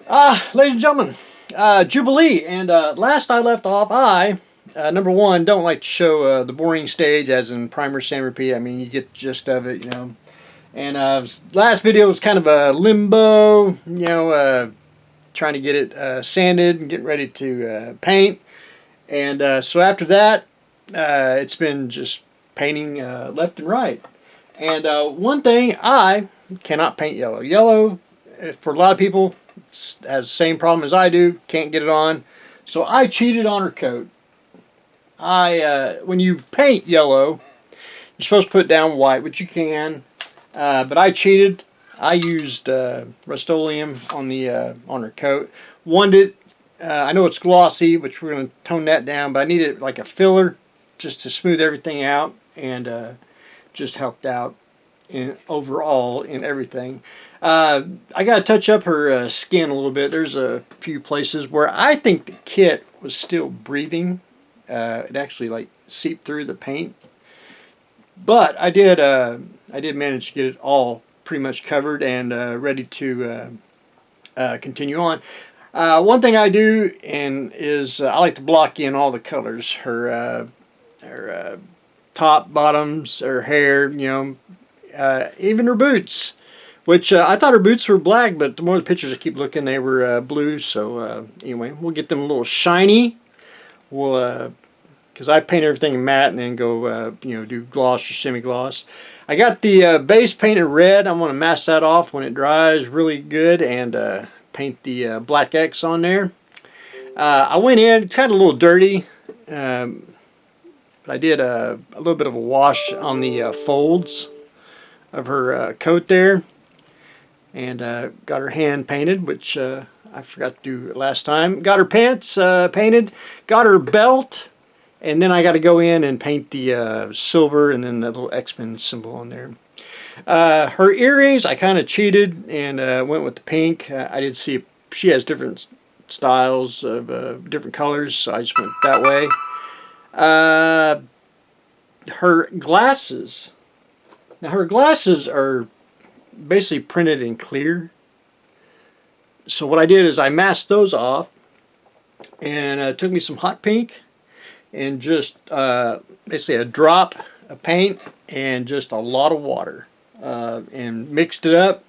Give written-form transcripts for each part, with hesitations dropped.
Ladies and gentlemen, Jubilee, and last I left off, number one, don't like to show the boring stage as in primer, sand, repeat. I mean, you get the gist of it, you know. And last video was kind of a limbo, you know, trying to get it sanded and getting ready to paint. And so after that, it's been just painting left and right. And one thing, I cannot paint yellow. Yellow, for a lot of people, has the same problem as I do, can't get it on. So I cheated on her coat. When you paint yellow, you're supposed to put down white, which you can, but I cheated. I used Rust-Oleum on her coat. Wanted it. I know it's glossy, which we're going to tone that down, but I needed like a filler just to smooth everything out, and just helped out overall in everything. I got to touch up her skin a little bit. There's a few places where I think the kit was still breathing. It actually like seeped through the paint, but I did manage to get it all pretty much covered and ready to continue on. One thing I do is I like to block in all the colors. Her top, bottoms, her hair, you know, even her boots. Which I thought her boots were black, but the more the pictures I keep looking, they were blue. So anyway, we'll get them a little shiny. We'll because I paint everything matte and then go you know, do gloss or semi-gloss. I got the base painted red. I'm going to mask that off when it dries really good and paint the black X on there. I went in. It's kind of a little dirty, but I did a little bit of a wash on the folds of her coat there. And got her hand painted, which I forgot to do last time. Got her pants painted. Got her belt. And then I got to go in and paint the silver and then the little X Men symbol on there. Her earrings, I kind of cheated and went with the pink. I did see she has different styles of different colors, so I just went that way. Her glasses. Now her glasses are basically printed in clear. So what I did is I masked those off, and it took me some hot pink and just basically a drop of paint and just a lot of water, and mixed it up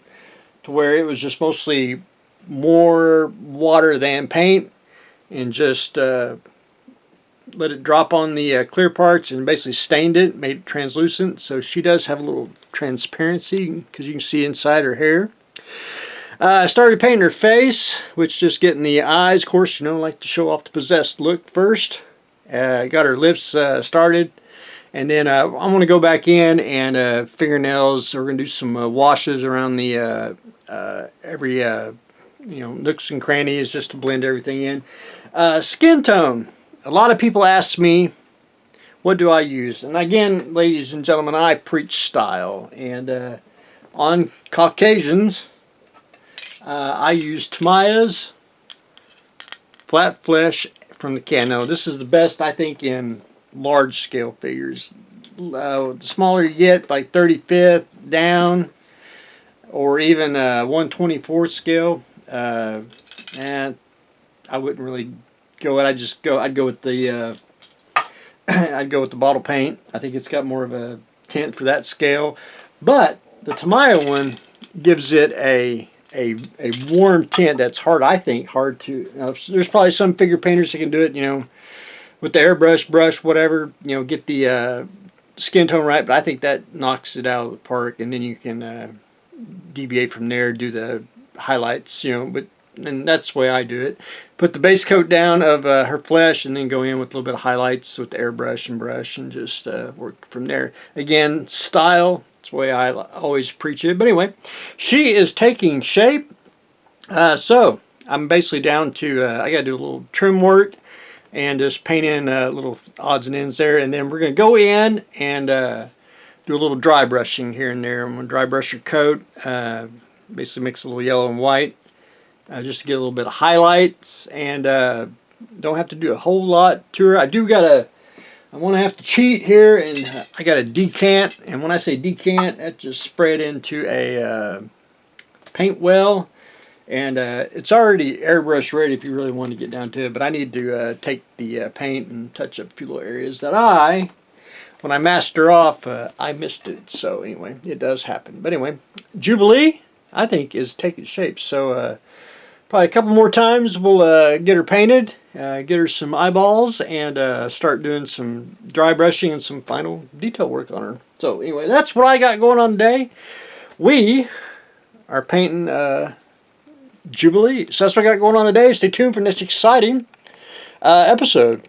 to where it was just mostly more water than paint, and just let it drop on the clear parts and basically stained it, made it translucent. So she does have a little transparency because you can see inside her hair. I started painting her face, which just getting the eyes. Of course, you know, I like to show off the possessed look first. Got her lips started. And then I'm going to go back in and fingernails. We're going to do some washes around the every you know, nooks and crannies just to blend everything in. Skin tone. A lot of people ask me, what do I use? And again, ladies and gentlemen, I preach style. And on Caucasians, I use Tamiya's Flat Flesh from the can. Now, this is the best, I think, in large scale figures. The smaller you get, like 35th down, or even 1/24th scale, and I wouldn't really go it. I'd go with the I'd go with the bottle paint. I think it's got more of a tint for that scale. But the Tamiya one gives it a warm tint that's hard, I think, hard to. There's probably some figure painters that can do it, you know, with the airbrush, brush, whatever, you know, get the skin tone right. But I think that knocks it out of the park, and then you can deviate from there, do the highlights, you know. But and that's the way I do it. Put the base coat down of her flesh, and then go in with a little bit of highlights with the airbrush and brush, and just work from there. Again, style. That's the way I always preach it. But anyway, she is taking shape. So I'm basically down to I got to do a little trim work and just paint in little odds and ends there, and then we're going to go in and do a little dry brushing here and there. I'm going to dry brush her coat. Basically mix a little yellow and white. Just to get a little bit of highlights, and don't have to do a whole lot to her. I want to have to cheat here, and I got to decant, and when I say decant, that just spread into a paint well, And it's already airbrush ready if you really want to get down to it, but I need to take the paint and touch up a few little areas that when I master off, I missed it. So anyway, it does happen. But anyway, Jubilee, I think, is taking shape. So probably a couple more times we'll get her painted, get her some eyeballs, and start doing some dry brushing and some final detail work on her. So anyway, that's what I got going on today. We are painting Jubilee. So that's what I got going on today. Stay tuned for the next exciting episode.